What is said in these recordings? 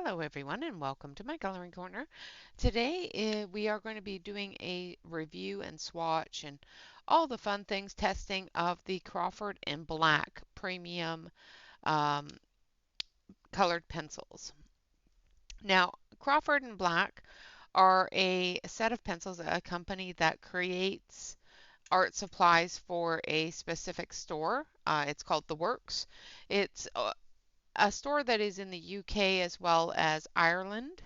Hello everyone and welcome to my coloring corner. Today we are going to be doing a review and swatch and all the fun things testing of the Crawford in Black premium um, colored pencils. Now Crawford in Black are a set of pencils, a company that creates art supplies for a specific store. It's called The Works. It's a store that is in the UK as well as Ireland.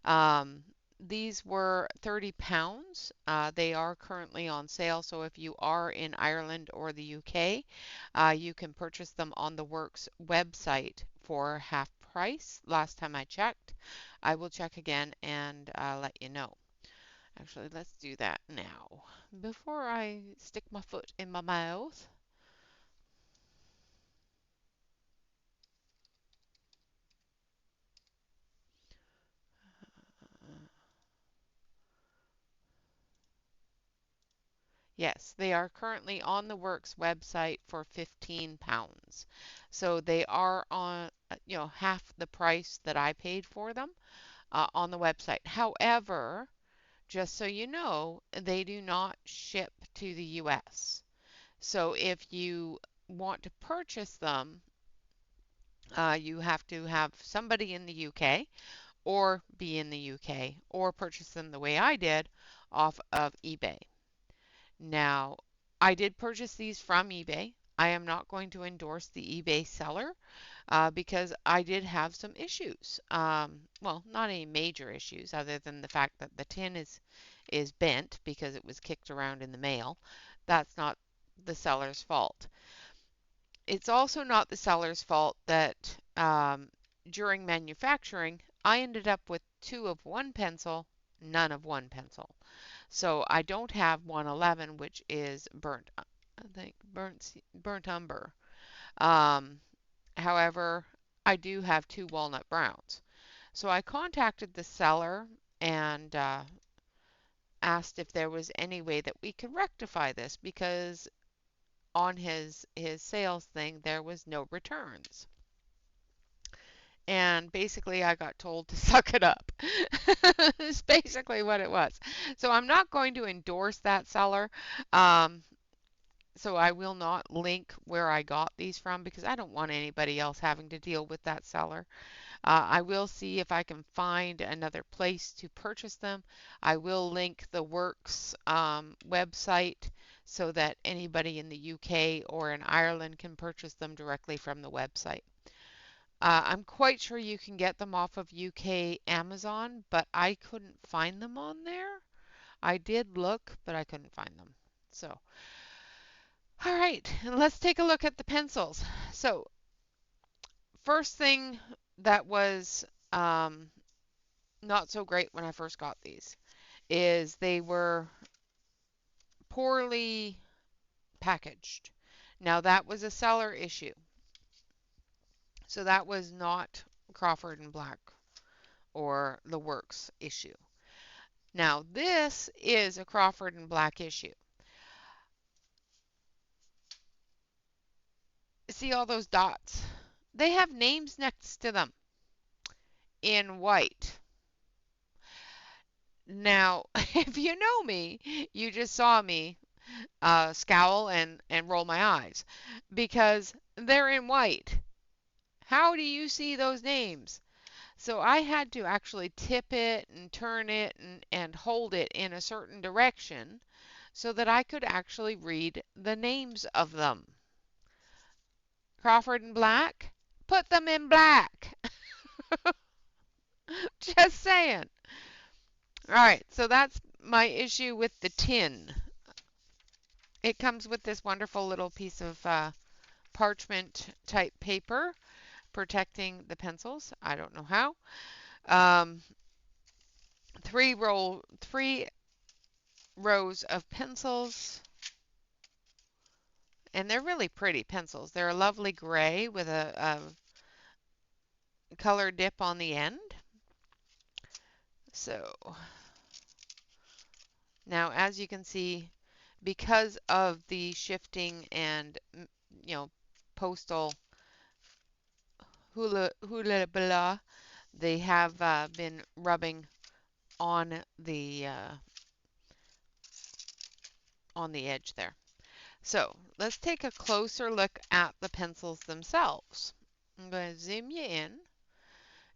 Um, these were £30. They are currently on sale, so if you are in Ireland or the UK, you can purchase them on the Works website for half price. Last time I checked, I will check again and let you know. Actually, let's do that now. Before I stick my foot in my mouth. Yes, they are currently on the Works website for £15. So they are on, half the price that I paid for them on the website. However, just so you know, they do not ship to the US. So if you want to purchase them, you have to have somebody in the UK or be in the UK or purchase them the way I did off of eBay. Now, I did purchase these from eBay. I am not going to endorse the eBay seller because I did have some issues. Well, not any major issues other than the fact that the tin is bent because it was kicked around in the mail. That's not the seller's fault. It's also not the seller's fault that during manufacturing, I ended up with two of one pencil, none of one pencil. So I don't have 111, which is burnt, I think burnt umber. Um, However, I do have two walnut browns. So I contacted the seller and asked if there was any way that we could rectify this because on his sales thing there was no returns. And basically I got told to suck it up. It's basically what it was. So I'm not going to endorse that seller. Um, so I will not link where I got these from because I don't want anybody else having to deal with that seller. I will see if I can find another place to purchase them. I will link the Works website so that anybody in the UK or in Ireland can purchase them directly from the website. I'm quite sure you can get them off of UK Amazon, but I couldn't find them on there. I did look, but I couldn't find them. So, all right, let's take a look at the pencils. So, first thing that was not so great when I first got these is they were poorly packaged. Now, that was a seller issue. So, that was not Crawford and Black or the Works issue. Now, this is a Crawford and Black issue. See all those dots? They have names next to them in white. Now, if you know me, you just saw me scowl and roll my eyes because they're in white. How do you see those names? So I had to actually tip it and turn it and hold it in a certain direction so that I could actually read the names of them. Crawford and Black? Put them in black. Just saying. All right, so that's my issue with the tin. It comes with this wonderful little piece of parchment type paper protecting the pencils. I don't know how. Um, three rows of pencils, and they're really pretty pencils. They're a lovely gray with a color dip on the end. So now, as you can see, because of the shifting and postal hula hula blah, They have been rubbing on the edge there. So let's take a closer look at the pencils themselves. I'm going to zoom you in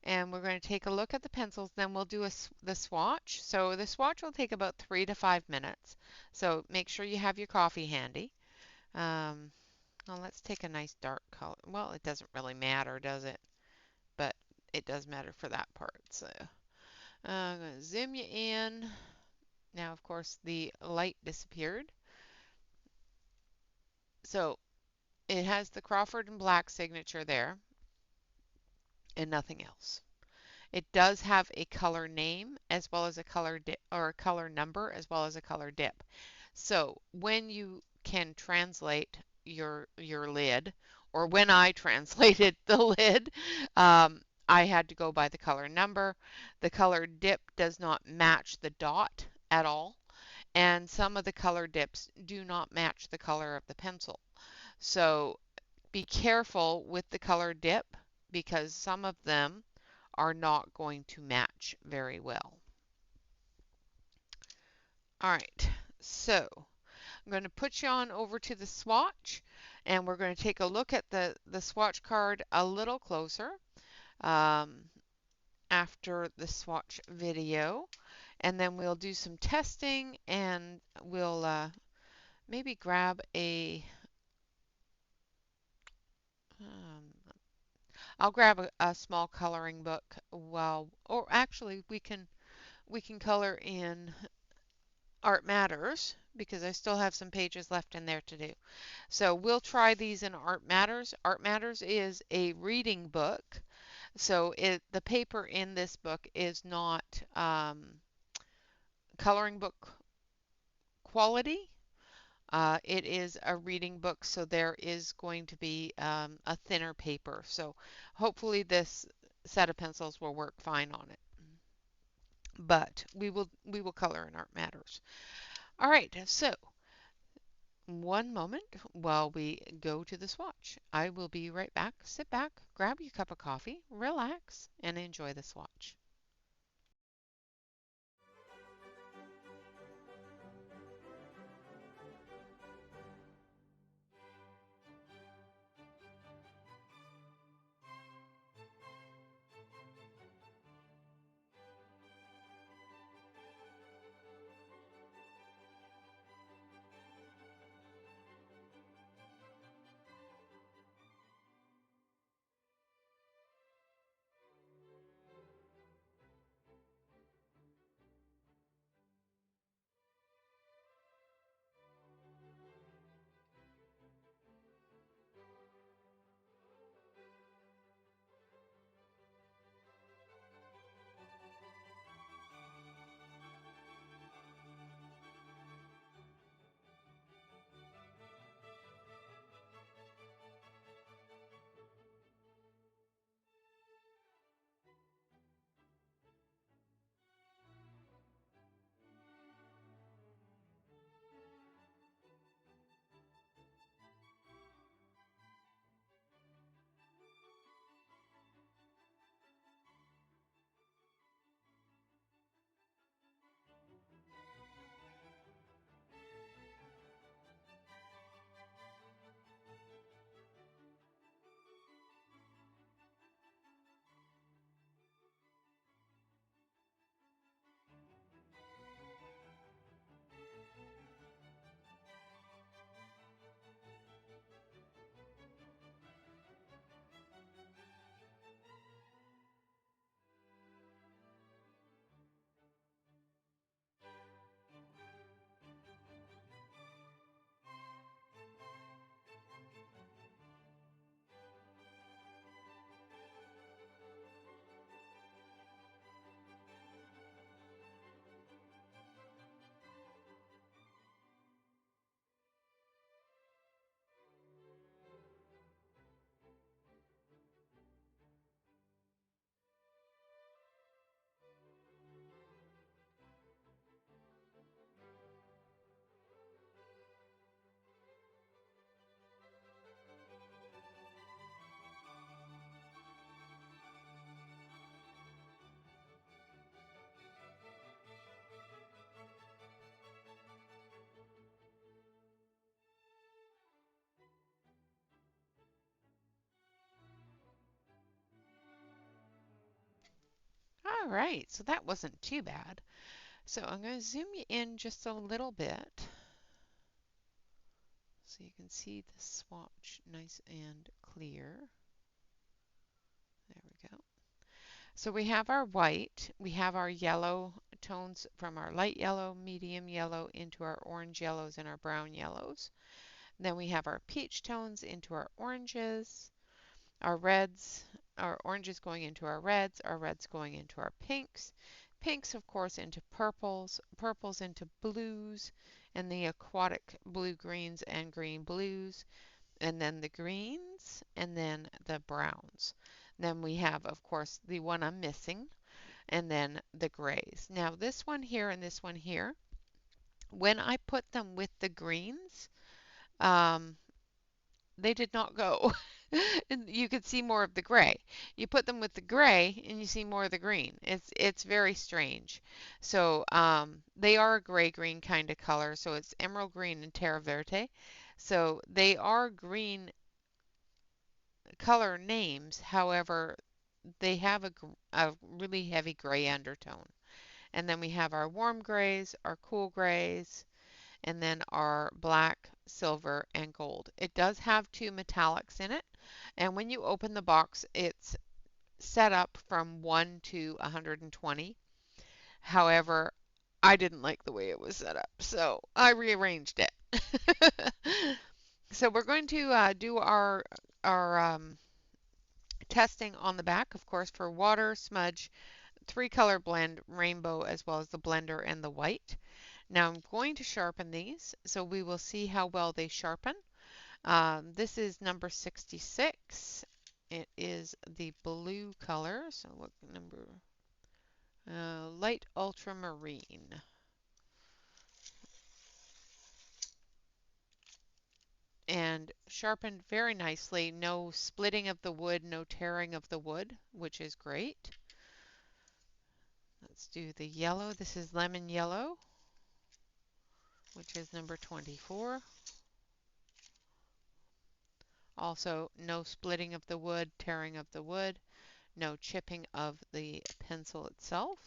and we're going to take a look at the pencils. Then we'll do the swatch. So the swatch will take about 3 to 5 minutes. So make sure you have your coffee handy. Well, let's take a nice dark color. Well, it doesn't really matter, does it? But it does matter for that part. So I'm going to zoom you in. Now, of course, the light disappeared. So it has the Crawford and black signature there and nothing else. It does have a color name as well as a color dip, or a color number as well as a color dip. So when you can translate your lid, or when I translated the lid, I had to go by the color number. The color dip does not match the dot at all, and some of the color dips do not match the color of the pencil. So be careful with the color dip because some of them are not going to match very well. All right, so I'm going to put you on over to the swatch and we're going to take a look at the swatch card a little closer after the swatch video, and then we'll do some testing and we'll maybe grab um, I'll grab a small coloring book while, or actually we can color in Art Matters because I still have some pages left in there to do. So we'll try these in Art Matters. Art Matters is a reading book. So the paper in this book is not coloring book quality. It is a reading book, so there is going to be a thinner paper. So hopefully this set of pencils will work fine on it. But we will color in Art Matters. All right, so one moment while we go to the swatch. I will be right back. Sit back, grab your cup of coffee, relax, and enjoy the swatch. All right, so that wasn't too bad. So I'm going to zoom you in just a little bit so you can see the swatch nice and clear. There we go. So we have our white, we have our yellow tones from our light yellow, medium yellow into our orange yellows and our brown yellows. Then we have our peach tones into our oranges, our reds, our oranges going into our reds going into our pinks, pinks of course into purples, purples into blues, and the aquatic blue greens and green blues, and then the greens, and then the browns. Then we have, of course, the one I'm missing, and then the grays. Now this one here and this one here, when I put them with the greens, um, they did not go. And you could see more of the gray. You put them with the gray and you see more of the green. It's very strange. So they are a gray-green kind of color. So it's emerald green and terra verde. So they are green color names. However, they have a really heavy gray undertone. And then we have our warm grays, our cool grays, and then our black, silver, and gold. It does have two metallics in it, and when you open the box, it's set up from 1 to 120. However, I didn't like the way it was set up, so I rearranged it. So we're going to do our testing on the back, of course, for water, smudge, three-color blend, rainbow, as well as the blender and the white. Now I'm going to sharpen these, so we will see how well they sharpen. This is number 66. It is the blue color, so what number? Light ultramarine. And sharpened very nicely. No splitting of the wood, no tearing of the wood, which is great. Let's do the yellow. This is lemon yellow, which is number 24. Also, no splitting of the wood, tearing of the wood, no chipping of the pencil itself.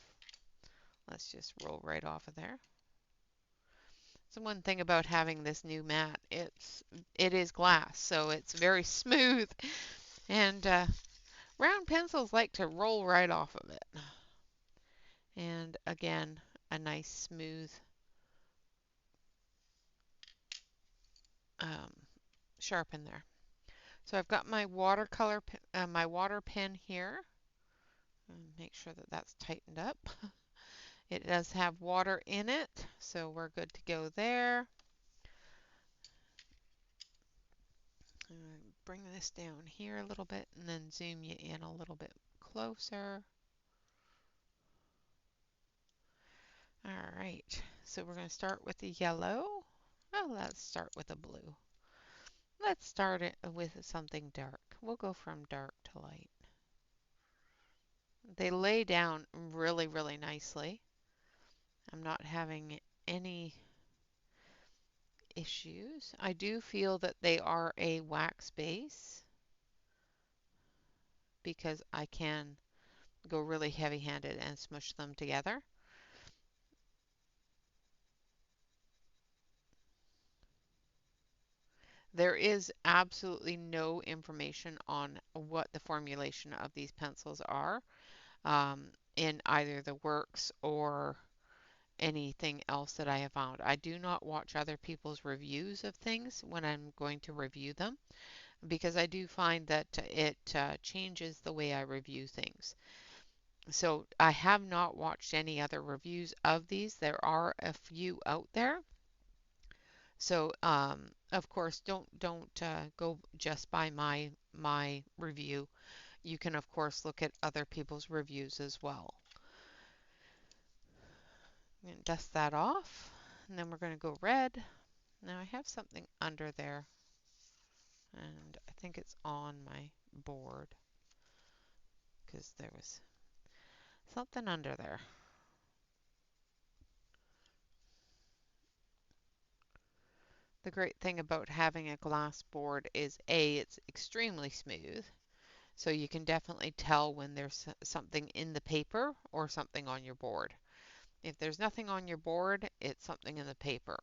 Let's just roll right off of there. So one thing about having this new mat, it is glass, so it's very smooth, and round pencils like to roll right off of it. And again, a nice smooth um, sharpen there. So I've got my watercolor, my water pen here. Make sure that that's tightened up. It does have water in it, so we're good to go there. Bring this down here a little bit and then zoom you in a little bit closer. All right, so we're going to start with the yellow. Oh, let's start with a blue. Let's start it with something dark. We'll go from dark to light. They lay down really, really nicely. I'm not having any issues. I do feel that they are a wax base because I can go really heavy-handed and smush them together. There is absolutely no information on what the formulation of these pencils are in either the works or anything else that I have found. I do not watch other people's reviews of things when I'm going to review them because I do find that it changes the way I review things. So I have not watched any other reviews of these. There are a few out there. So of course don't go just by my review. You can of course look at other people's reviews as well. I'm going to dust that off, and then we're going to go red. Now I have something under there, and I think it's on my board because there was something under there. The great thing about having a glass board is A, it's extremely smooth. So you can definitely tell when there's something in the paper or something on your board. If there's nothing on your board, it's something in the paper.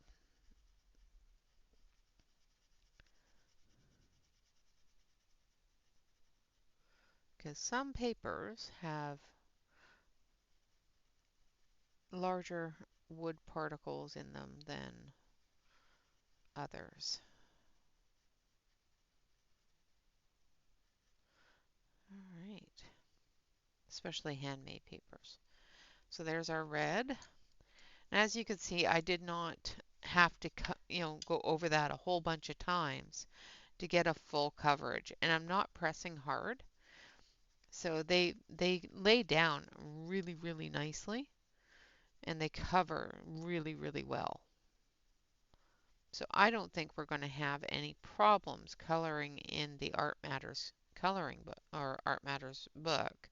Because some papers have larger wood particles in them than others. All right, especially handmade papers. So there's our red. And as you can see, I did not have to go over that a whole bunch of times to get a full coverage. And I'm not pressing hard. So they lay down really, really nicely and they cover really, really well. So I don't think we're going to have any problems coloring in the Art Matters coloring book or Art Matters book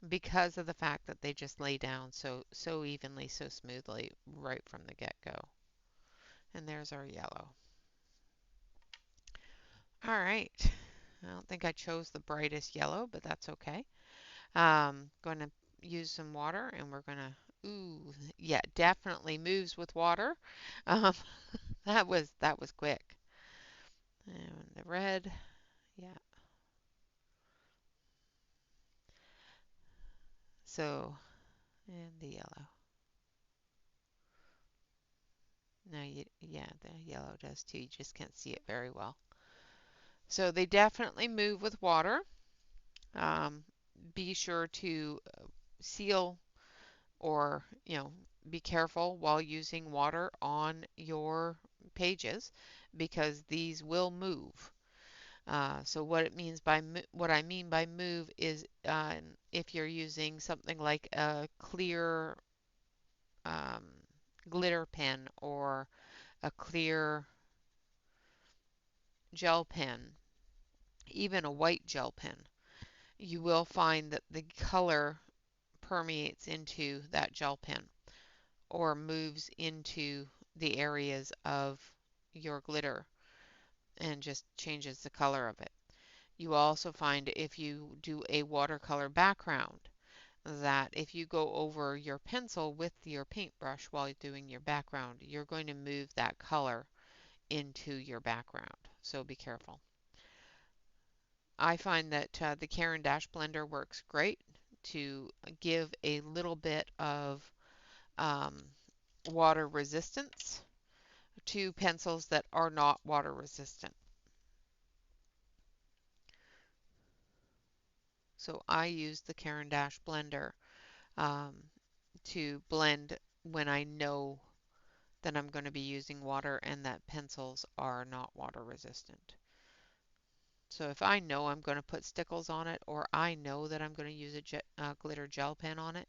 because of the fact that they just lay down so evenly, so smoothly right from the get-go. And there's our yellow. All right. I don't think I chose the brightest yellow, but that's okay. Going to use some water and we're going to, ooh, yeah, definitely moves with water. Um, that was quick. And the red, yeah. So, and the yellow. No, yeah, the yellow does too. You just can't see it very well. So they definitely move with water. Um, be sure to seal or, be careful while using water on your pages because these will move. So what I mean by move is if you're using something like a clear um, glitter pen or a clear gel pen, even a white gel pen, you will find that the color permeates into that gel pen or moves into the areas of your glitter and just changes the color of it. You also find if you do a watercolor background that if you go over your pencil with your paintbrush while you're doing your background, you're going to move that color into your background. So be careful. I find that the Caran d'Ache blender works great to give a little bit of um, water resistance to pencils that are not water resistant. So I use the Caran d'Ache blender um, to blend when I know that I'm going to be using water and that pencils are not water resistant. So if I know I'm going to put stickles on it or I know that I'm going to use a glitter gel pen on it,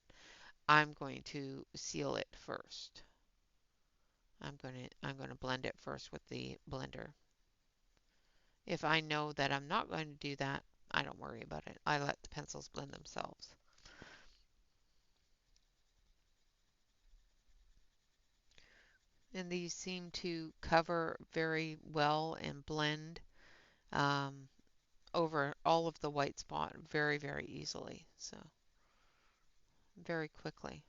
I'm going to seal it first. I'm going to blend it first with the blender. If I know that I'm not going to do that, I don't worry about it. I let the pencils blend themselves. And these seem to cover very well and blend um, over all of the white spot very, very easily. So very quickly.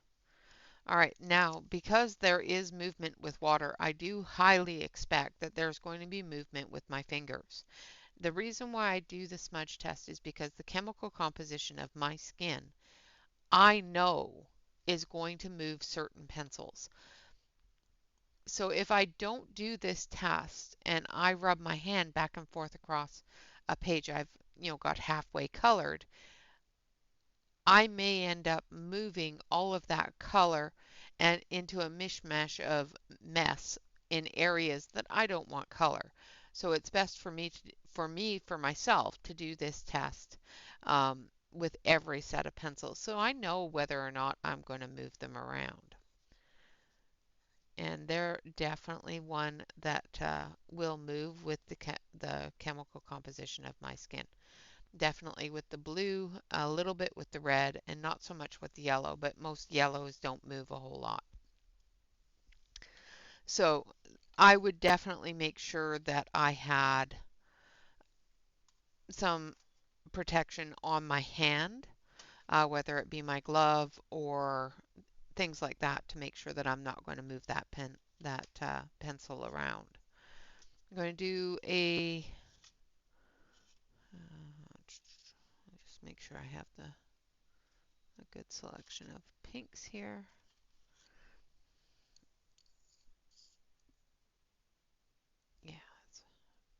All right, now because there is movement with water, I do highly expect that there's going to be movement with my fingers. The reason why I do the smudge test is because the chemical composition of my skin, I know, is going to move certain pencils. So if I don't do this test and I rub my hand back and forth across a page I've, got halfway colored, I may end up moving all of that color and into a mishmash of mess in areas that I don't want color. So it's best for myself to do this test with every set of pencils so I know whether or not I'm going to move them around. And they're definitely one that will move with the chemical composition of my skin. Definitely with the blue, a little bit with the red, and not so much with the yellow, but most yellows don't move a whole lot. So I would definitely make sure that I had some protection on my hand, whether it be my glove or things like that, to make sure that I'm not going to move that pencil around. I'm going to do just make sure I have a good selection of pinks here. Yeah, it's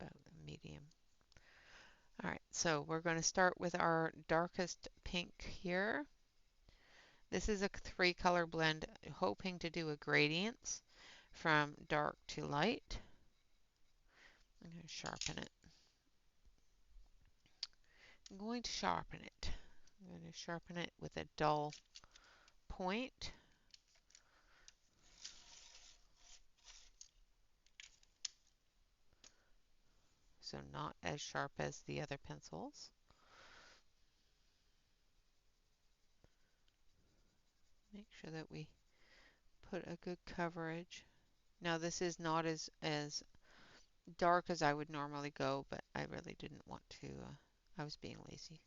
about a medium. All right, so we're going to start with our darkest pink here. This is a 3-color blend, hoping to do a gradient from dark to light. I'm going to sharpen it. I'm going to sharpen it. I'm going to sharpen it with a dull point. So not as sharp as the other pencils. Make sure that we put a good coverage. Now this is not as dark as I would normally go, but I really didn't want to, I was being lazy.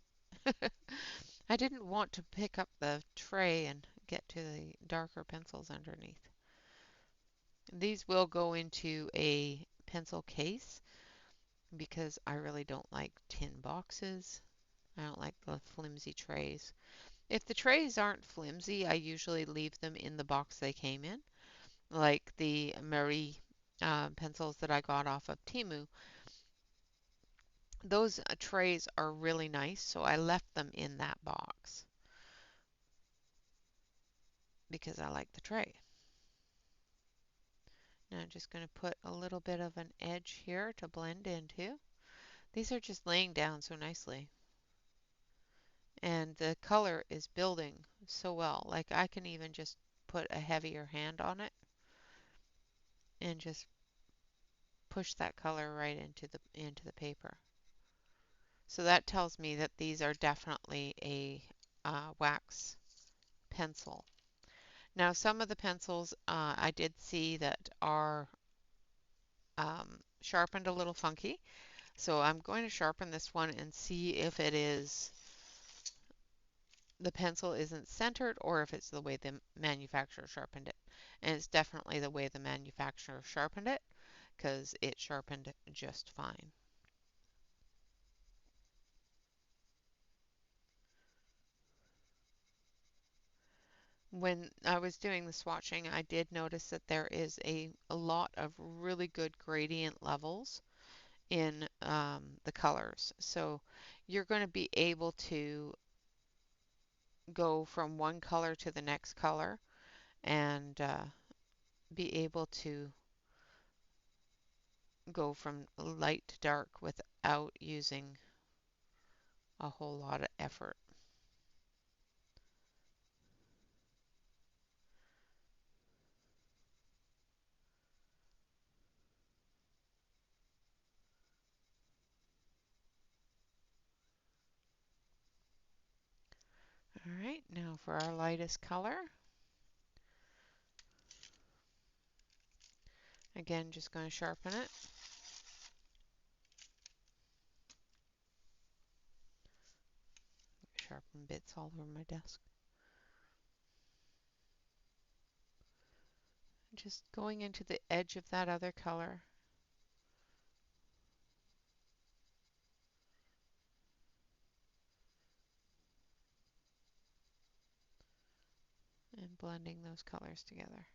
I didn't want to pick up the tray and get to the darker pencils underneath. These will go into a pencil case because I really don't like tin boxes. I don't like the flimsy trays. If the trays aren't flimsy, I usually leave them in the box they came in, like the Marie pencils that I got off of Temu. Those trays are really nice, so I left them in that box because I like the tray. Now I'm just going to put a little bit of an edge here to blend into. These are just laying down so nicely. And the color is building so well. Like I can even just put a heavier hand on it and just push that color right into the paper. So that tells me that these are definitely a wax pencil. Now some of the pencils I did see that are sharpened a little funky. So I'm going to sharpen this one and see if it is the pencil isn't centered or if it's the way the manufacturer sharpened it. And it's definitely the way the manufacturer sharpened it because it sharpened just fine. When I was doing the swatching, I did notice that there is a lot of really good gradient levels in the colors. So you're going to be able to go from one color to the next color and be able to go from light to dark without using a whole lot of effort. All right, now for our lightest color. Again, just going to sharpen it. Sharpen bits all over my desk. Just going into the edge of that other color. And blending those colors together.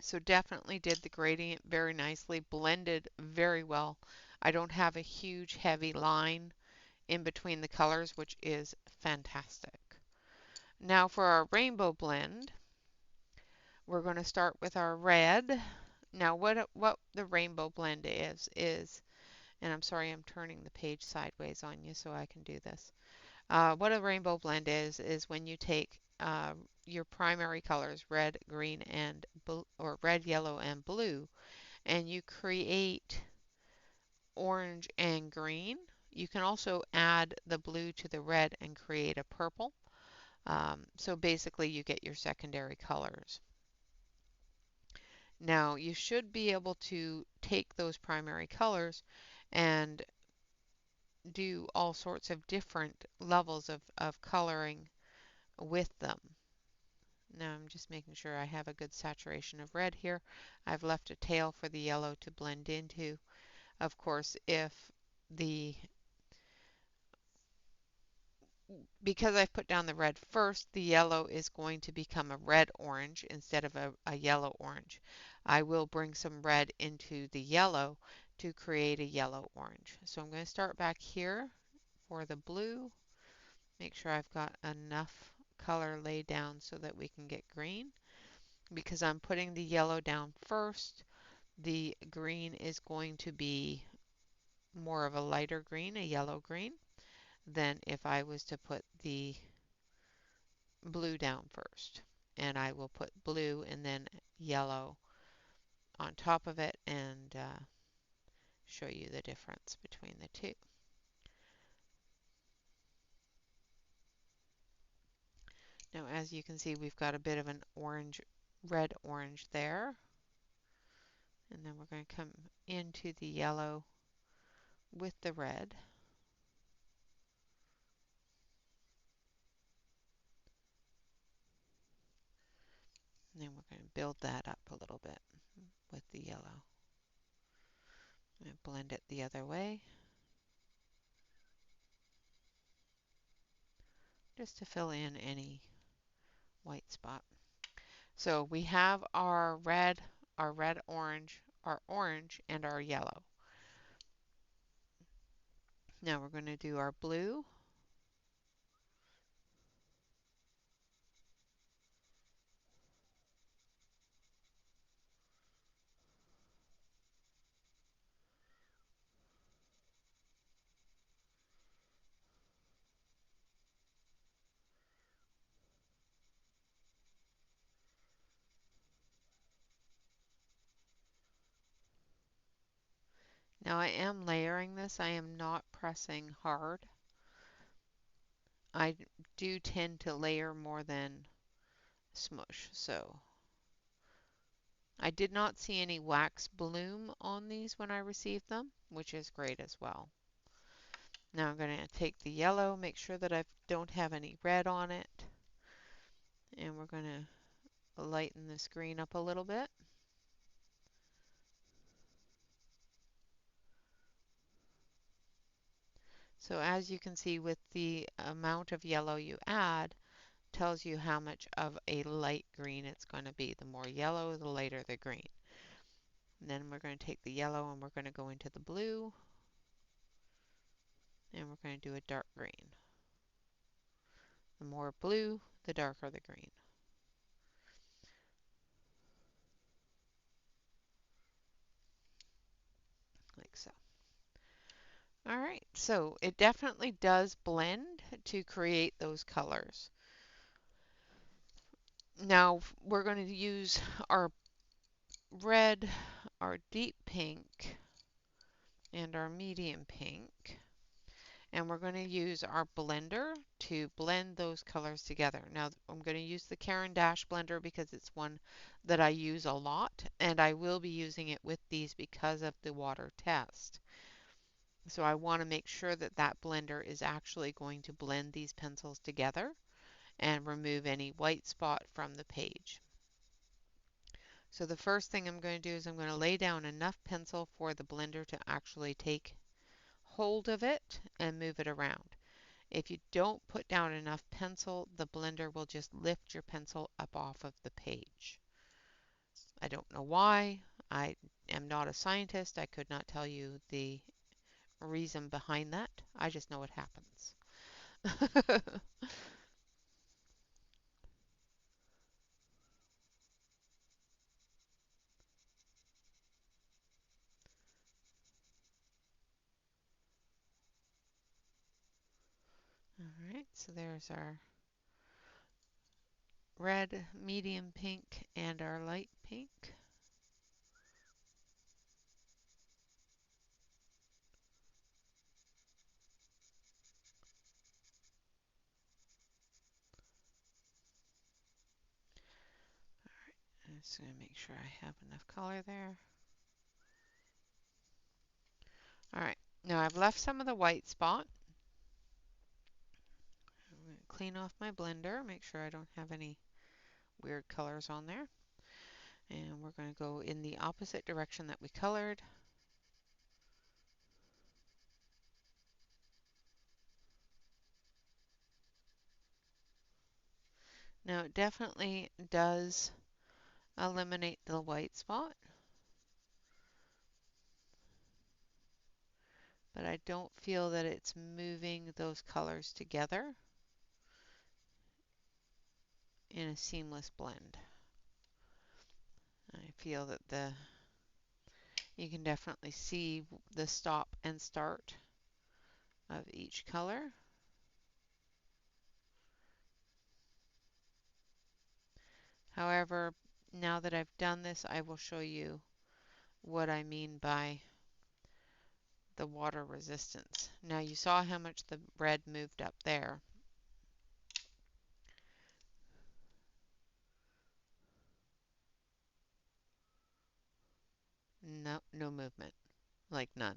So definitely did the gradient very nicely, blended very well. I don't have a huge heavy line in between the colors, which is fantastic. Now for our rainbow blend, we're going to start with our red. Now what the rainbow blend is, and I'm sorry I'm turning the page sideways on you so I can do this. What a rainbow blend is when you take your primary colors, red, green, and or red, yellow, and blue, and you create orange and green. You can also add the blue to the red and create a purple. So basically you get your secondary colors. Now you should be able to take those primary colors and do all sorts of different levels of coloring with them. Now I'm just making sure I have a good saturation of red here. I've left a tail for the yellow to blend into. Of course, because I've put down the red first, the yellow is going to become a red-orange instead of a yellow-orange. I will bring some red into the yellow to create a yellow-orange. So I'm going to start back here for the blue. Make sure I've got enough color laid down so that we can get green. Because I'm putting the yellow down first, the green is going to be more of a lighter green, a yellow green, than if I was to put the blue down first. And I will put blue and then yellow on top of it and show you the difference between the two. Now, as you can see, we've got a bit of an orange, red-orange there. And then we're going to come into the yellow with the red. And then we're going to build that up a little bit with the yellow. And blend it the other way, just to fill in any white spot. So we have our red-orange, our orange, and our yellow. Now we're going to do our blue. Now I am layering this. I am not pressing hard. I do tend to layer more than smush. So I did not see any wax bloom on these when I received them, which is great as well. Now I'm going to take the yellow, make sure that I don't have any red on it, and we're going to lighten this green up a little bit. So as you can see, with the amount of yellow you add, tells you how much of a light green it's going to be. The more yellow, the lighter the green. And then we're going to take the yellow and we're going to go into the blue, and we're going to do a dark green. The more blue, the darker the green. Like so. Alright, so it definitely does blend to create those colors. Now we're going to use our red, our deep pink, and our medium pink. And we're going to use our blender to blend those colors together. Now I'm going to use the Caran d'Ache blender because it's one that I use a lot, and I will be using it with these because of the water test. So I want to make sure that that blender is actually going to blend these pencils together and remove any white spot from the page. So the first thing I'm going to do is I'm going to lay down enough pencil for the blender to actually take hold of it and move it around. If you don't put down enough pencil, the blender will just lift your pencil up off of the page. I don't know why. I am not a scientist. I could not tell you the reason behind that. I just know it happens. Alright, so there's our red, medium pink, and our light pink. Just going to make sure I have enough color there. All right, now I've left some of the white spot. I'm going to clean off my blender, make sure I don't have any weird colors on there. And we're going to go in the opposite direction that we colored. Now it definitely does eliminate the white spot, but I don't feel that it's moving those colors together in a seamless blend. I feel that you can definitely see the stop and start of each color. However, now that I've done this, I will show you what I mean by the water resistance. Now you saw how much the red moved up there. No, no movement, like none.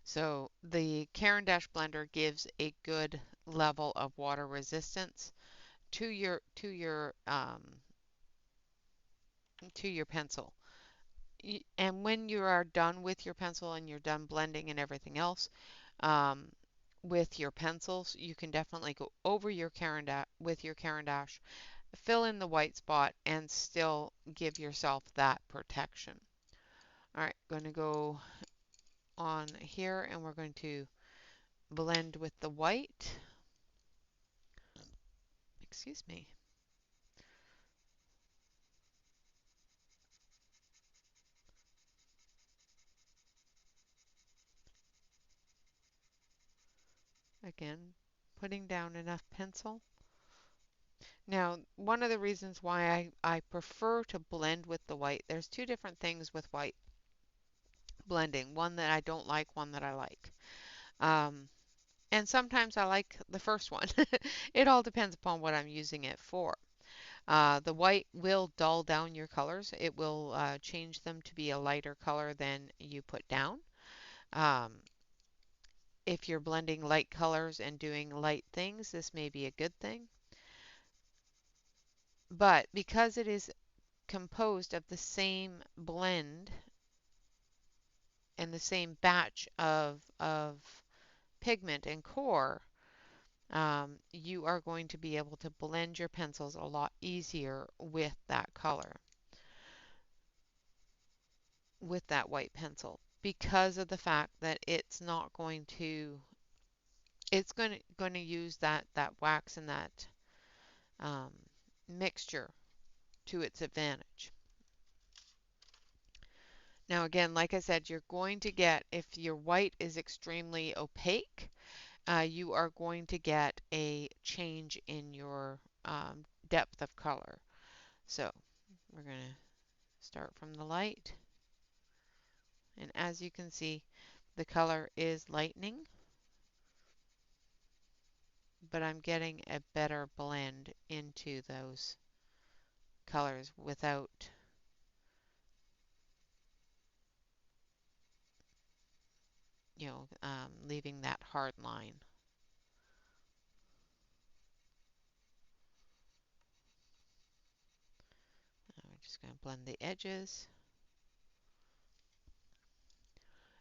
So the Caran d'Ache blender gives a good level of water resistance to your pencil. And when you are done with your pencil and you're done blending and everything else, um, with your pencils, you can definitely go over your with your Caran d'Ache, fill in the white spot, and still give yourself that protection. All right, going to go on here and we're going to blend with the white. Excuse me. Again, putting down enough pencil. Now, one of the reasons why I prefer to blend with the white, there's two different things with white blending. One that I don't like, one that I like. Um, and sometimes I like the first one. It all depends upon what I'm using it for. The white will dull down your colors. It will change them to be a lighter color than you put down. Um, if you're blending light colors and doing light things, this may be a good thing. But because it is composed of the same blend and the same batch of pigment and core, you are going to be able to blend your pencils a lot easier with that color, with that white pencil, because of the fact that it's going to use that wax and that um, mixture to its advantage. Now again, like I said, you're going to get, if your white is extremely opaque, you are going to get a change in your depth of color. So we're going to start from the light. And as you can see, the color is lightening, but I'm getting a better blend into those colors without leaving that hard line. We're just going to blend the edges.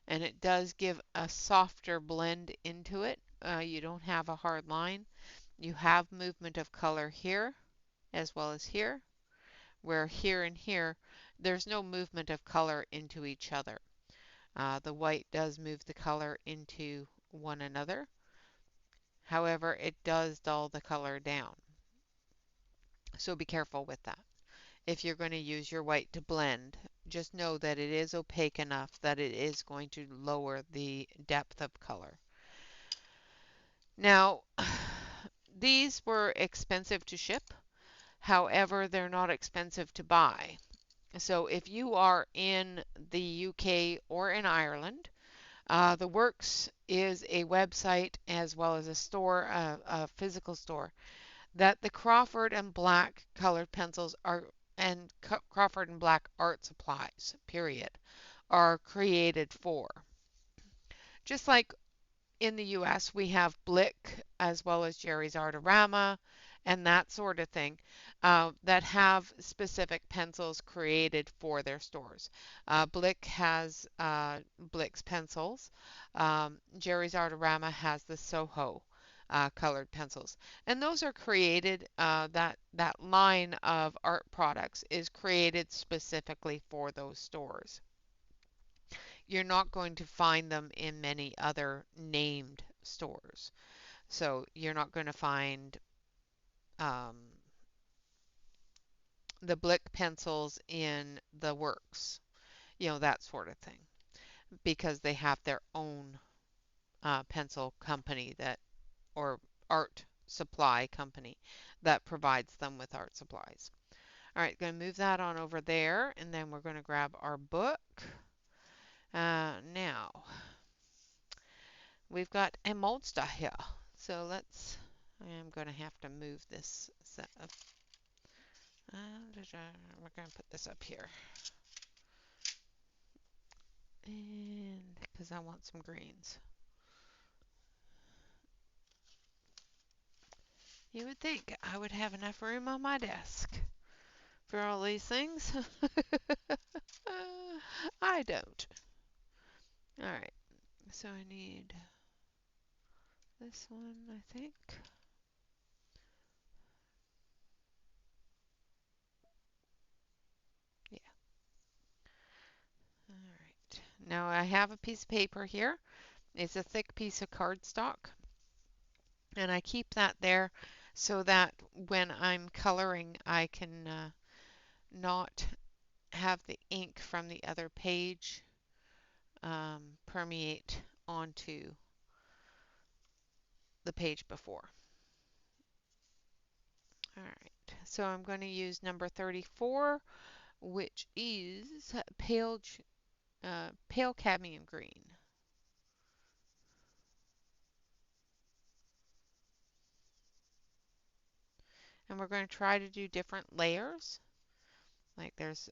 And it does give a softer blend into it. You don't have a hard line. You have movement of color here as well as here, where here and here there's no movement of color into each other. The white does move the color into one another. However, it does dull the color down. So be careful with that. If you're going to use your white to blend, just know that it is opaque enough that it is going to lower the depth of color. Now, these were expensive to ship. However, they're not expensive to buy. So if you are in the UK or in Ireland, the Works is a website as well as a store, a physical store that the Crawford and black colored pencils are and Crawford and black art supplies, period, are created for. Just like in the US, we have Blick as well as Jerry's Artorama and that sort of thing that have specific pencils created for their stores. Blick has Blick's pencils. Jerry's Artorama has the Soho colored pencils, and those are created. That line of art products is created specifically for those stores. You're not going to find them in many other named stores. So you're not going to find um, the Blick pencils in the Works, that sort of thing, because they have their own pencil company or art supply company that provides them with art supplies. All right, going to move that on over there, and then we're going to grab our book. Now, we've got a monster here. So I'm going to have to move this set of, we're going to put this up here. And because I want some greens. You would think I would have enough room on my desk for all these things. I don't. All right, so I need this one, I think. Yeah. All right. Now I have a piece of paper here. It's a thick piece of cardstock, and I keep that there so that when I'm coloring, I can not have the ink from the other page permeate onto the page before. All right, so I'm going to use number 34, which is pale cadmium green. And we're going to try to do different layers. Like there's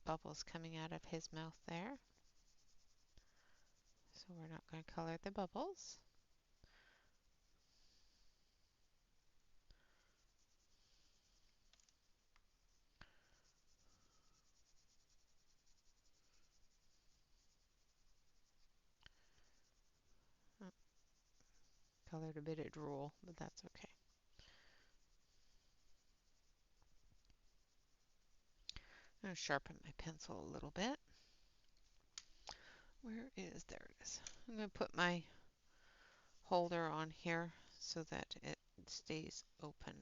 bubbles coming out of his mouth there. So we're not going to color the bubbles. Oh, colored a bit of drool, but that's okay. I'm going to sharpen my pencil a little bit. There it is. I'm going to put my holder on here so that it stays open,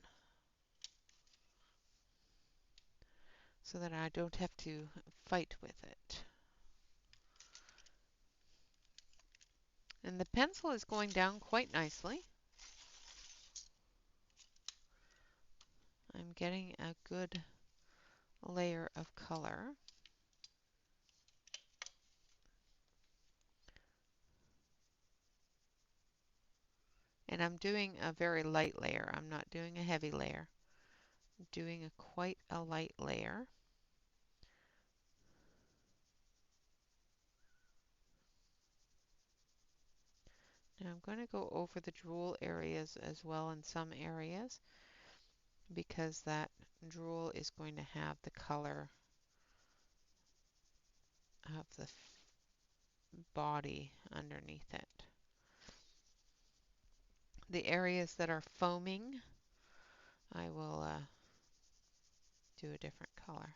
so that I don't have to fight with it. And the pencil is going down quite nicely. I'm getting a good layer of color. And I'm doing a very light layer. I'm not doing a heavy layer. I'm doing quite a light layer. Now I'm going to go over the drool areas as well in some areas, because that drool is going to have the color of the body underneath it. The areas that are foaming, I will do a different color.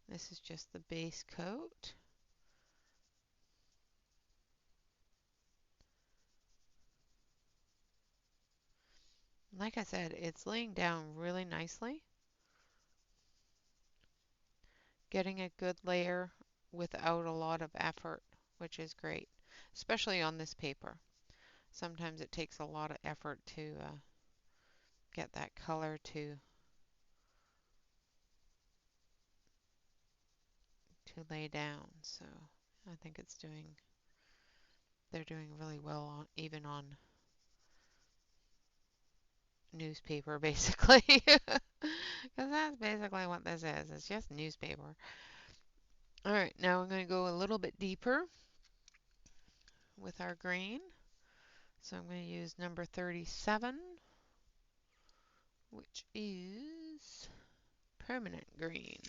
This is just the base coat. Like I said, it's laying down really nicely. Getting a good layer without a lot of effort, which is great, especially on this paper. Sometimes it takes a lot of effort to get that color to lay down. So I think they're doing really well on even on newspaper basically. Because that's basically what this is. It's just newspaper. All right, now I'm going to go a little bit deeper with our green. So I'm going to use number 37, which is permanent green.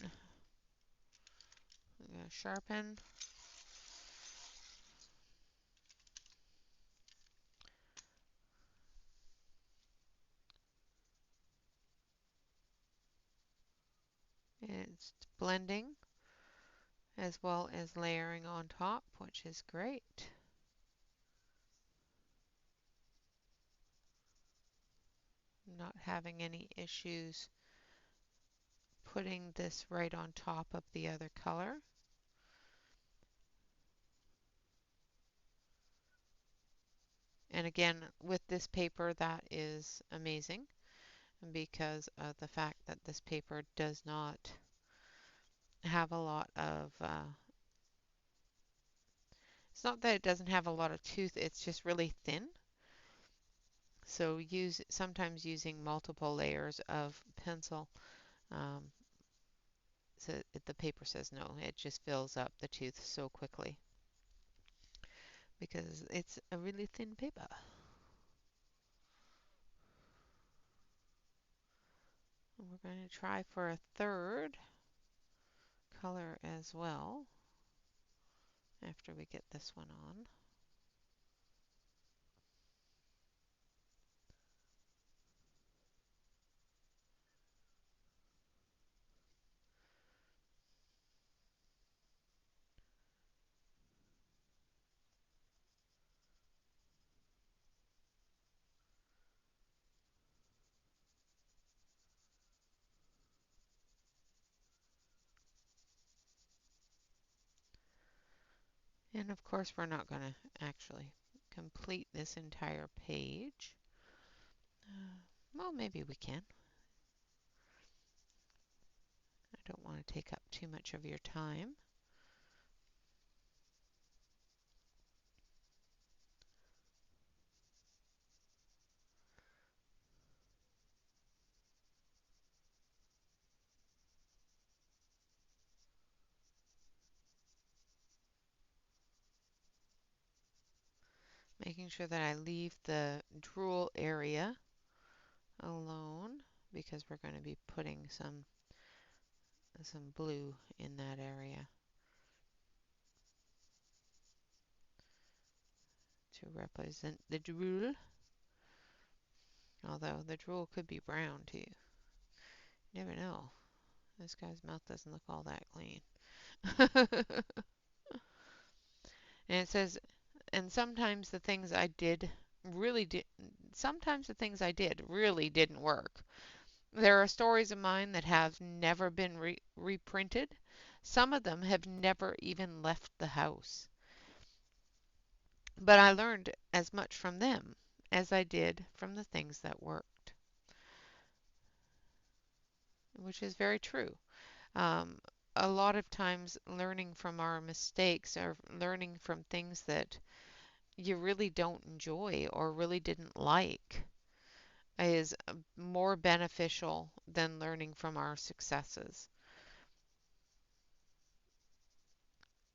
I'm going to sharpen. It's blending as well as layering on top, which is great. Not having any issues putting this right on top of the other color. And again, with this paper, that is amazing because of the fact that this paper does not have a lot of, it's not that it doesn't have a lot of tooth, it's just really thin. So sometimes using multiple layers of pencil, um, so the paper says no, it just fills up the tooth so quickly because it's a really thin paper. And we're going to try for a third color as well after we get this one on. And of course, we're not going to actually complete this entire page. Well, maybe we can. I don't want to take up too much of your time. Making sure that I leave the drool area alone because we're going to be putting some blue in that area to represent the drool. Although the drool could be brown too. You never know. This guy's mouth doesn't look all that clean. And it says, and sometimes the things I did really did, sometimes the things I did really didn't work. There are stories of mine that have never been reprinted. Some of them have never even left the house. But I learned as much from them as I did from the things that worked, which is very true. Um, a lot of times, learning from our mistakes or learning from things that you really don't enjoy or really didn't like is more beneficial than learning from our successes.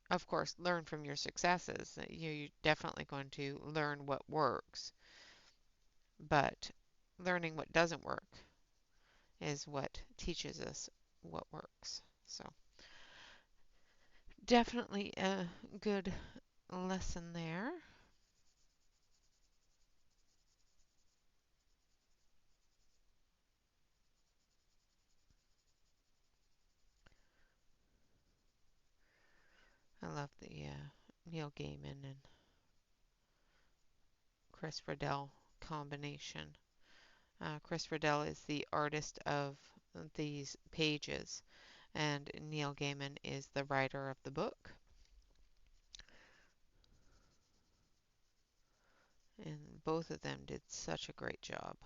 Of course, learn from your successes. You're definitely going to learn what works, but learning what doesn't work is what teaches us what works. So, definitely a good lesson there. I love the Neil Gaiman and Chris Riddell combination. Chris Riddell is the artist of these pages, and Neil Gaiman is the writer of the book. And both of them did such a great job.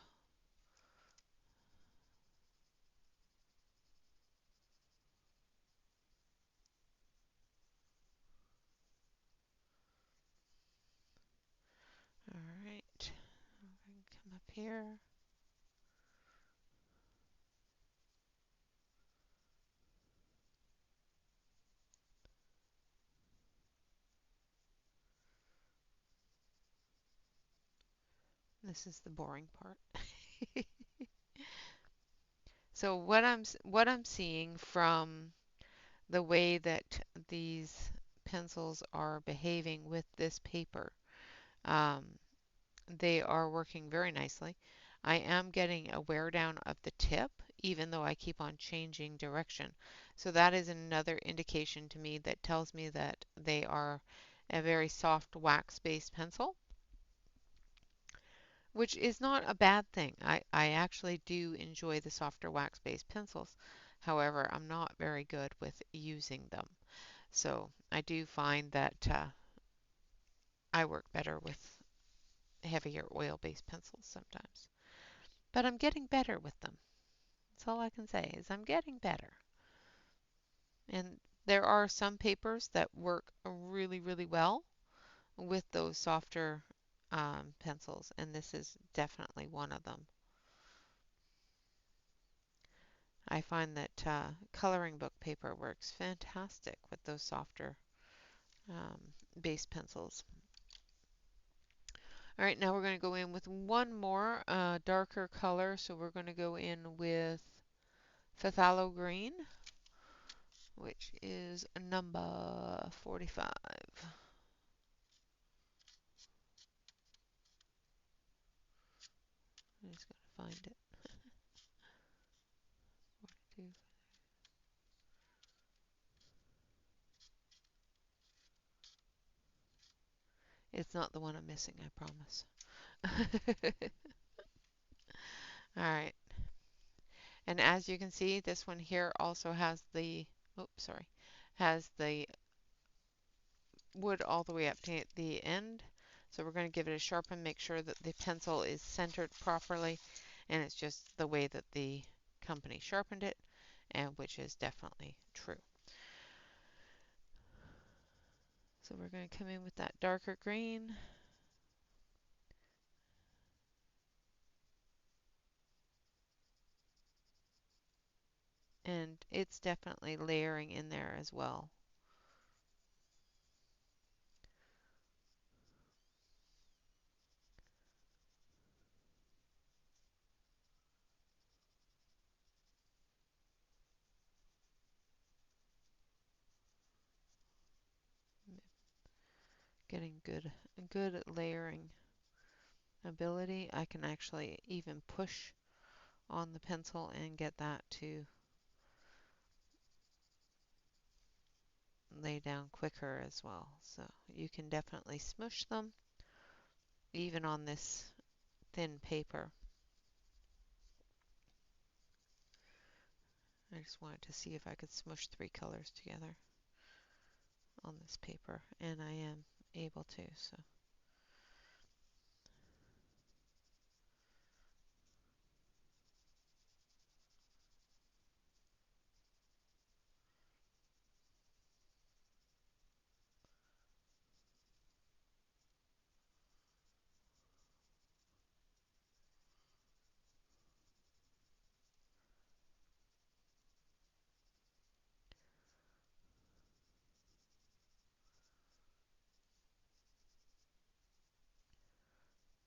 here. This is the boring part. So what I'm seeing from the way that these pencils are behaving with this paper, um, they are working very nicely. I am getting a wear down of the tip, even though I keep on changing direction. So that is another indication to me that tells me that they are a very soft wax-based pencil, which is not a bad thing. I actually do enjoy the softer wax-based pencils. However, I'm not very good with using them. So I do find that I work better with heavier oil-based pencils sometimes. But I'm getting better with them. That's all I can say is I'm getting better. And there are some papers that work really, really well with those softer pencils, and this is definitely one of them. I find that coloring book paper works fantastic with those softer um, base pencils. All right, now we're going to go in with one more darker color. So we're going to go in with phthalo green, which is number 45. I'm just going to find it. 42. It's not the one I'm missing, I promise. All right. And as you can see, this one here also has the, oops, sorry, has the wood all the way up to the end. So we're going to give it a sharpen, make sure that the pencil is centered properly, and it's just the way that the company sharpened it, and which is definitely true. So we're going to come in with that darker green. And it's definitely layering in there as well. Getting good layering ability. I can actually even push on the pencil and get that to lay down quicker as well. So you can definitely smush them even on this thin paper. I just wanted to see if I could smush 3 colors together on this paper, and I am able to. So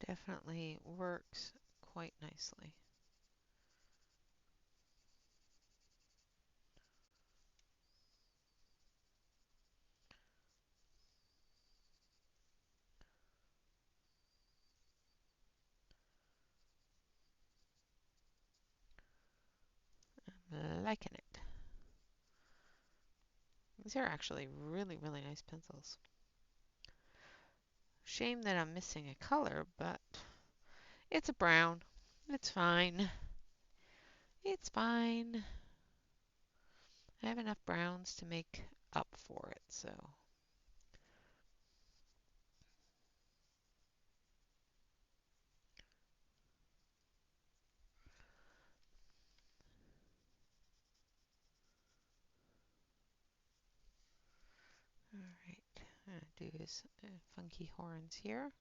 definitely works quite nicely. I'm liking it. These are actually really, really nice pencils. Shame that I'm missing a color, but it's a brown. It's fine. It's fine. I have enough browns to make up for it, so. All right, I'm going to do his funky horns here.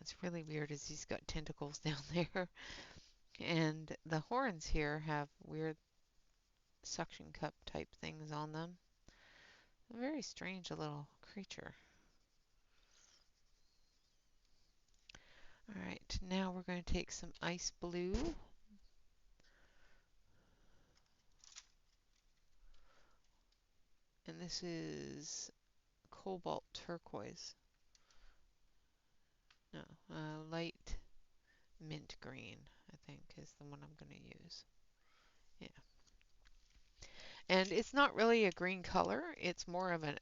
What's really weird is he's got tentacles down there, and the horns here have weird suction cup type things on them. A very strange little creature. All right, now we're going to take some ice blue. And this is cobalt turquoise. No, light mint green, I think, is the one I'm going to use. Yeah. And it's not really a green color. It's more of an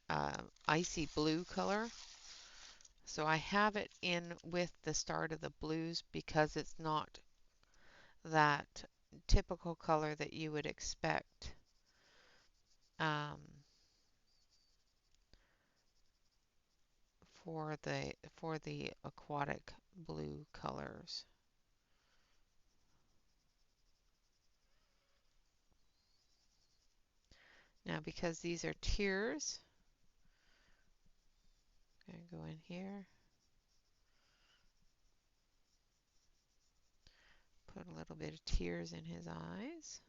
icy blue color. So I have it in with the start of the blues because it's not that typical color that you would expect um, for the aquatic blue colors. Now, because these are tiers, I'm going to go in here, put a little bit of tears in his eyes.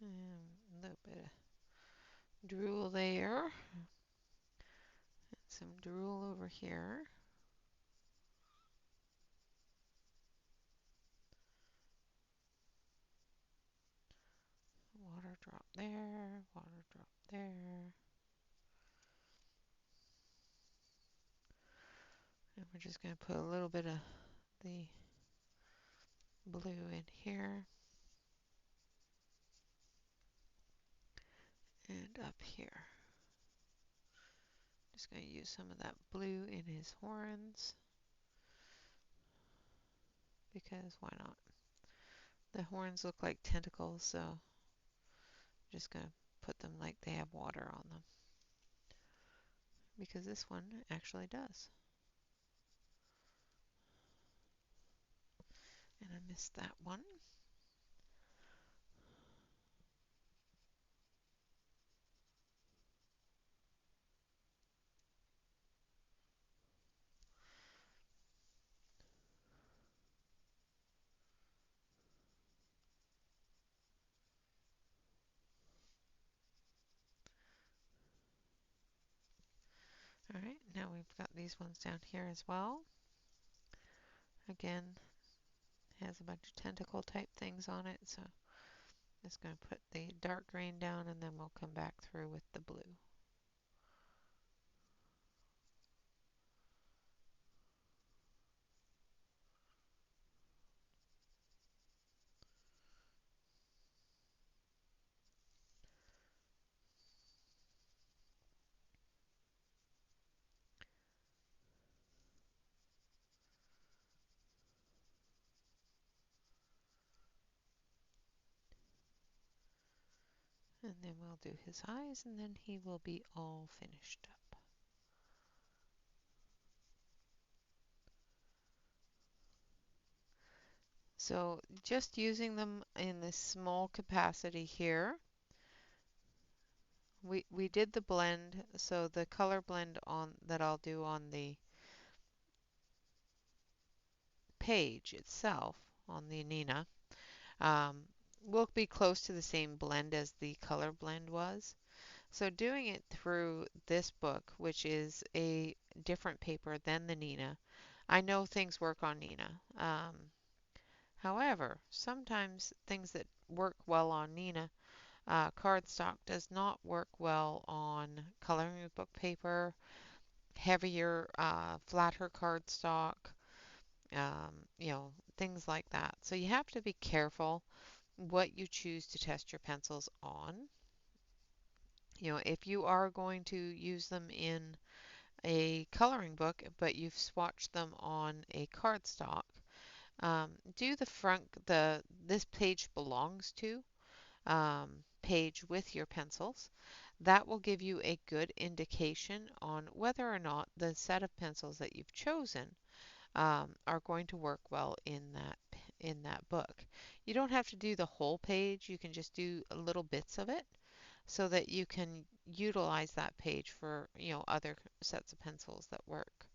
And a little bit of drool there. And some drool over here. Water drop there, water drop there. And we're just going to put a little bit of the blue in here and up here. Just going to use some of that blue in his horns because why not? The horns look like tentacles, so I'm just going to put them like they have water on them because this one actually does. And I missed that one. All right, now we've got these ones down here as well. Again, has a bunch of tentacle type things on it, so I'm just going to put the dark green down and then we'll come back through with the blue. And then we'll do his eyes and then he will be all finished up. So just using them in this small capacity here, we did the blend, so the color blend on that I'll do on the page itself, on the Nina, um, will be close to the same blend as the color blend was. So doing it through this book, which is a different paper than the Nina, I know things work on Nina. However, sometimes things that work well on Nina, cardstock does not work well on coloring book paper, heavier, flatter cardstock, you know, things like that. So you have to be careful what you choose to test your pencils on. You know, if you are going to use them in a coloring book, but you've swatched them on a cardstock, do the front, this page belongs to page with your pencils. That will give you a good indication on whether or not the set of pencils that you've chosen are going to work well in in that book. You don't have to do the whole page, you can just do little bits of it so that you can utilize that page for, other sets of pencils that work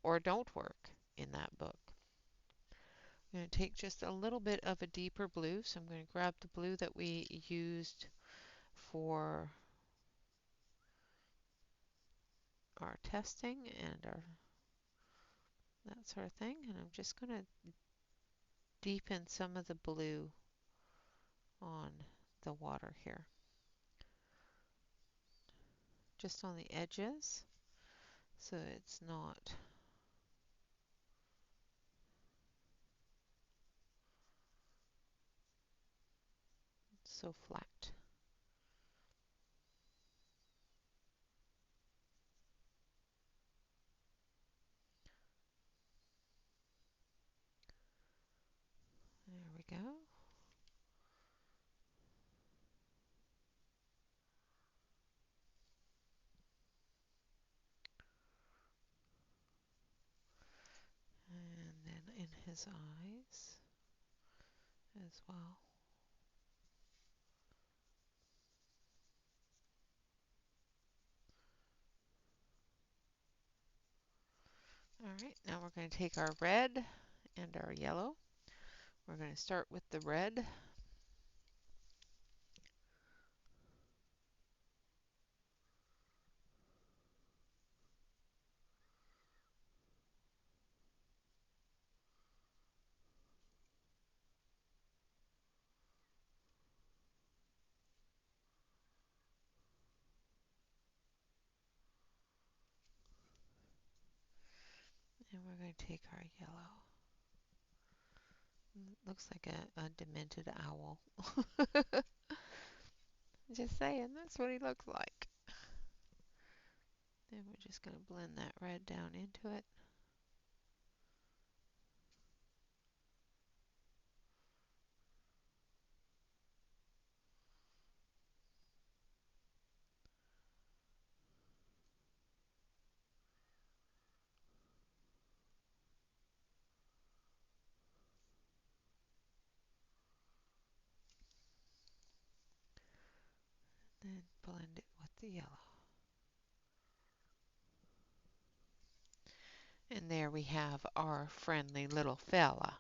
or don't work in that book. I'm going to take just a little bit of a deeper blue, so I'm going to grab the blue that we used for our testing and our that sort of thing, and I'm just going to deepen some of the blue on the water here, just on the edges, so it's not so flat. There we go. And then in his eyes as well. All right, now we're going to take our red and our yellow. We're going to start with the red. And we're going to take our yellow. Looks like a demented owl. Just saying, that's what he looks like. And we're just going to blend that red down into it. Then blend it with the yellow. And there we have our friendly little fella.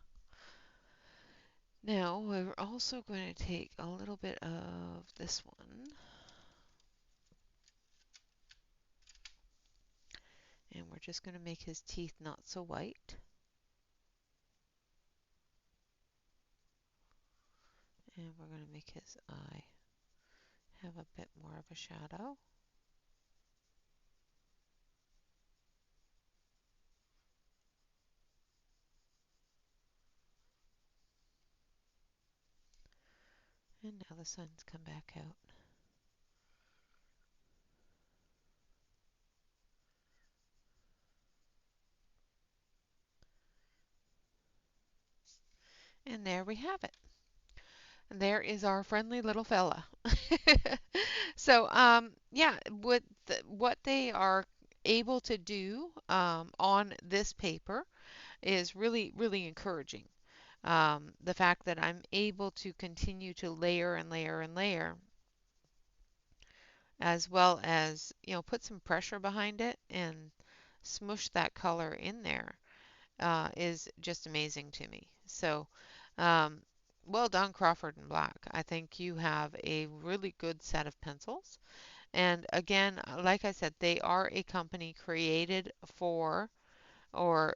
Now we're also going to take a little bit of this one. And we're just going to make his teeth not so white. And we're going to make his eye have a bit more of a shadow. And now the sun's come back out. And there we have it. And there is our friendly little fella. So, yeah, what they are able to do on this paper is really, really encouraging. The fact that I'm able to continue to layer and layer and layer, as well as, put some pressure behind it and smush that color in there, is just amazing to me. So, um, well done, Crawford and Black. I think you have a really good set of pencils. And again, like I said, they are a company created for, or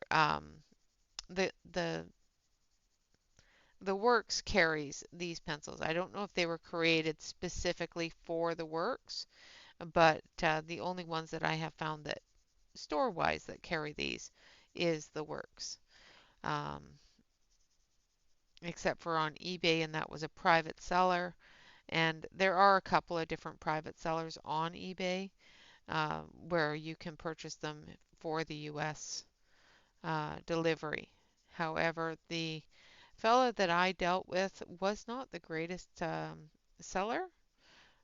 the the the Works carries these pencils. I don't know if they were created specifically for the Works, but the only ones that I have found that store-wise that carry these is the Works. Um, except for on eBay, and that was a private seller. And there are a couple of different private sellers on eBay where you can purchase them for the US delivery. However, the fella that I dealt with was not the greatest seller,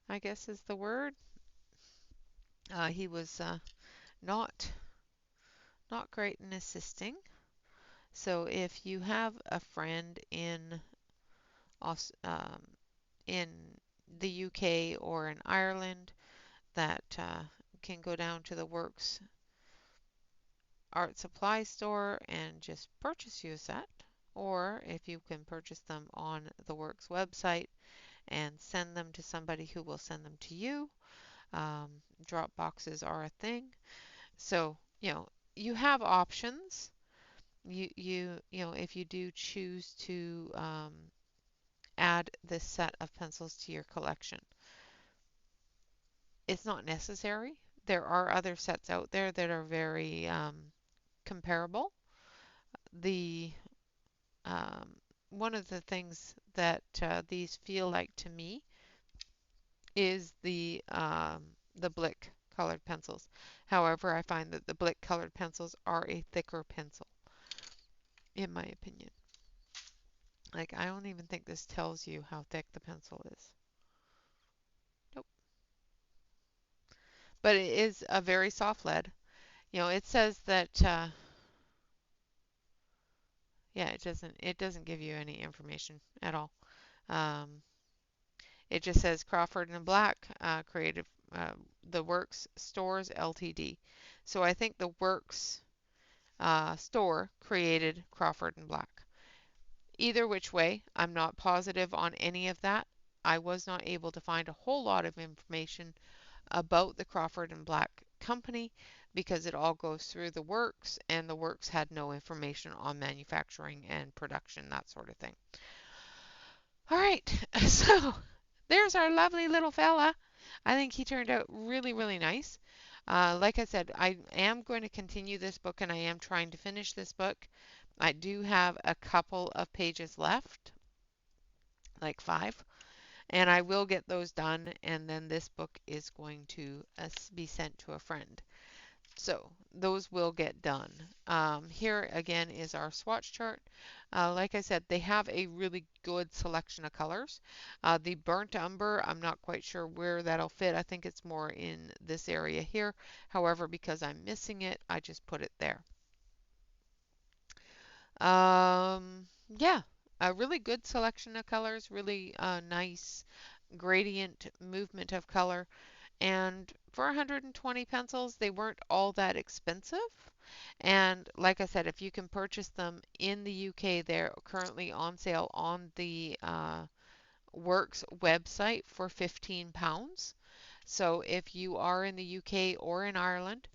I guess is the word. He was not great in assisting. So if you have a friend Aus- um, in the UK or in Ireland that can go down to the Works art supply store and just purchase you a set, or if you can purchase them on the Works website and send them to somebody who will send them to you. Um, Drop boxes are a thing. So, you have options. If you do choose to add this set of pencils to your collection, it's not necessary. There are other sets out there that are very comparable. The One of the things that these feel like to me is the Blick colored pencils. However, I find that the Blick colored pencils are a thicker pencil, in my opinion. Like, I don't even think this tells you how thick the pencil is. Nope. But it is a very soft lead. It says that, yeah, it doesn't give you any information at all. Um, it just says Crawford and Black creative the Works Stores Ltd. So I think the Works store created Crawford and Black. Either which way, I'm not positive on any of that. I was not able to find a whole lot of information about the Crawford and Black company because it all goes through the Works, and the Works had no information on manufacturing and production, that sort of thing. All right, so there's our lovely little fella. I think he turned out really, really nice. Like I said, I am going to continue this book and I am trying to finish this book. I do have a couple of pages left, like 5, and I will get those done, and then this book is going to be sent to a friend. So those will get done. Here again is our swatch chart. Like I said, they have a really good selection of colors. The burnt umber, I'm not quite sure where that'll fit. I think it's more in this area here. However, because I'm missing it, I just put it there. Yeah, a really good selection of colors, really nice gradient movement of color. And for 120 pencils, they weren't all that expensive. And like I said, if you can purchase them in the UK, they're currently on sale on the Works website for £15. So if you are in the UK or in Ireland,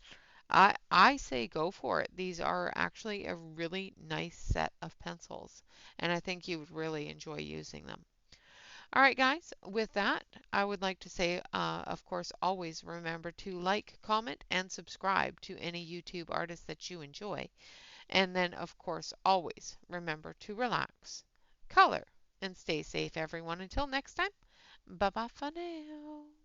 I say go for it. These are actually a really nice set of pencils, and I think you would really enjoy using them. All right, guys, with that, I would like to say, of course, always remember to like, comment, and subscribe to any YouTube artist that you enjoy. And then, of course, always remember to relax, color, and stay safe, everyone. Until next time, bye bye for now.